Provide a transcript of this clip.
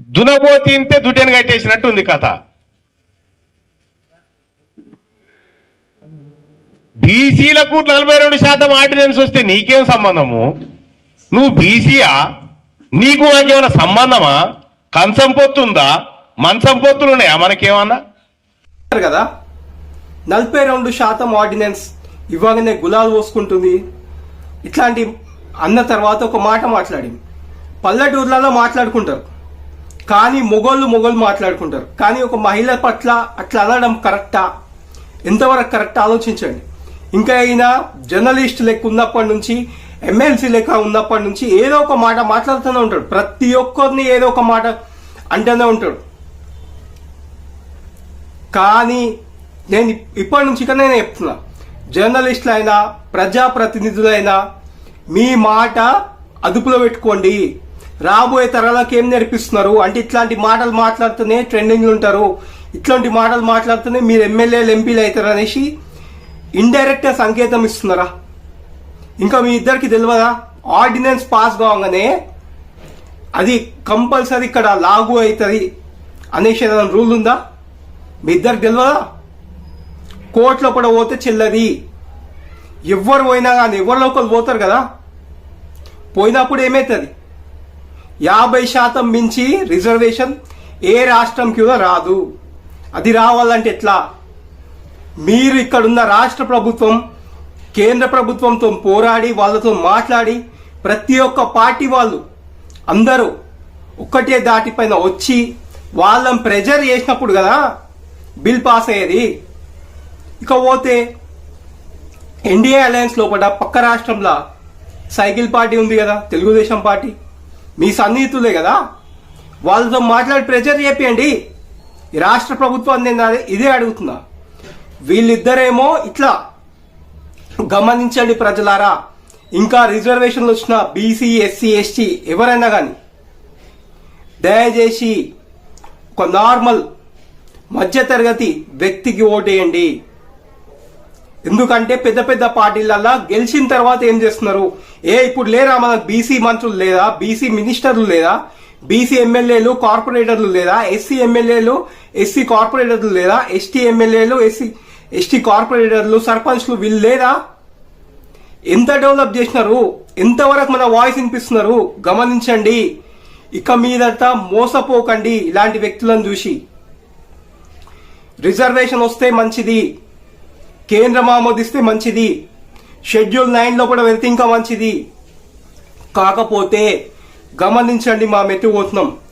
దునబోతింటే దుడ్డెను కట్టేసినట్టు ఉంది కథ. బీసీలకు 42% ఆర్డినెన్స్ వస్తే నీకేం సంబంధము? నువ్వు బీసీయా? నీకు నాకేమైనా సంబంధమా? కంచం పొత్తుందా? మంచం పొత్తులు ఉన్నాయా మనకేమన్నా? కదా 42% ఆర్డినెన్స్ ఇవ్వగానే గులాలు పోసుకుంటుంది. ఇట్లాంటి అన్న తర్వాత ఒక మాట మాట్లాడింది. పల్లెటూర్లలో మాట్లాడుకుంటారు కానీ మొగోళ్ళు మాట్లాడుకుంటారు. కానీ ఒక మహిళ పట్ల అట్లా అనడం కరెక్టా? ఎంతవరకు కరెక్ట్ ఆలోచించండి. ఇంకా అయినా జర్నలిస్ట్ లెక్క ఉన్నప్పటి నుంచి, ఎమ్మెల్సీ లెక్క ఉన్నప్పటి నుంచి ఏదో ఒక మాట మాట్లాడుతూనే ఉంటాడు. ప్రతి ఒక్కరిని ఏదో ఒక మాట అంటూనే ఉంటాడు. కానీ నేను ఇప్పటి నుంచి ఇక నేను చెప్తున్నా, జర్నలిస్టులైనా ప్రజాప్రతినిధులైనా మీ మాట అదుపులో పెట్టుకోండి. రాబోయే తరాలకు ఏం నేర్పిస్తున్నారు అంటే ఇట్లాంటి మాటలు మాట్లాడుతూనే ట్రెండింగ్లు ఉంటారు, ఇట్లాంటి మాటలు మాట్లాడుతూనే మీరు ఎమ్మెల్యేలు ఎంపీలు అవుతారు అనేసి ఇండైరెక్ట్ గా సంకేతం ఇస్తున్నారా? ఇంకా మీ ఇద్దరికి తెలియదా? ఆర్డినెన్స్ పాస్ కాగానే అది కంపల్సరీ ఇక్కడ లాగు అవుతుంది అనేసి ఏదైనా రూల్ ఉందా? మీ ఇద్దరికి తెలియదా? కోర్టులో కూడా పోతే చెల్లది. ఎవరు పోయినా కానీ ఎవరిలో ఒకరు పోతారు కదా, పోయినప్పుడు ఏమవుతుంది? 50% మించి రిజర్వేషన్ ఏ రాష్ట్రంకి కూడా రాదు. అది రావాలంటే ఎట్లా? మీరు ఇక్కడున్న రాష్ట్ర ప్రభుత్వం కేంద్ర ప్రభుత్వంతో పోరాడి వాళ్ళతో మాట్లాడి ప్రతి ఒక్క పార్టీ వాళ్ళు అందరూ ఒక్కటే దాటిపైన వచ్చి వాళ్ళని ప్రెజర్ చేసినప్పుడు కదా బిల్ పాస్ అయ్యేది. ఇక పోతే ఎన్డీఏ అలయన్స్ లోపల పక్క రాష్ట్రంలో సైకిల్ పార్టీ ఉంది కదా, తెలుగుదేశం పార్టీ, మీ సన్నిహితులే కదా, వాళ్ళతో మాట్లాడి ప్రెజర్ చేపియండి. ఈ రాష్ట్ర ప్రభుత్వాన్ని నేను ఇదే అడుగుతున్నా. వీళ్ళిద్దరేమో ఇట్లా గమనించండి ప్రజలారా. ఇంకా రిజర్వేషన్లు వచ్చిన బీసీ, ఎస్సీ, ఎస్టీ ఎవరైనా కానీ దయచేసి ఒక నార్మల్ మధ్యతరగతి వ్యక్తికి ఓటేయండి. ఎందుకంటే పెద్ద పెద్ద పార్టీలల్లా గెలిచిన తర్వాత ఏం చేస్తున్నారు? ఇప్పుడు లేరా మనకు బీసీ మంత్రులు లేదా, బీసీ మినిస్టర్లు లేదా, బీసీ ఎమ్మెల్యేలు కార్పొరేటర్లు లేదా, ఎస్సీ ఎమ్మెల్యేలు ఎస్సీ కార్పొరేటర్లు లేదా, ఎస్టీ ఎమ్మెల్యేలు ఎస్టీ కార్పొరేటర్లు సర్పంచ్లు వీళ్ళు లేదా? ఎంత డెవలప్ చేసినారు, ఎంతవరకు మన వాయిస్ వినిపిస్తున్నారు గమనించండి. ఇక మీదట మోసపోకండి ఇలాంటి వ్యక్తులను చూసి. రిజర్వేషన్ వస్తే మంచిది, కేంద్రం ఆమోదిస్తే మంచిది, షెడ్యూల్ 9 కూడా వెళ్తే ఇంకా మంచిది. కాకపోతే గమనించండి మా మెట్టుపోతున్నాం.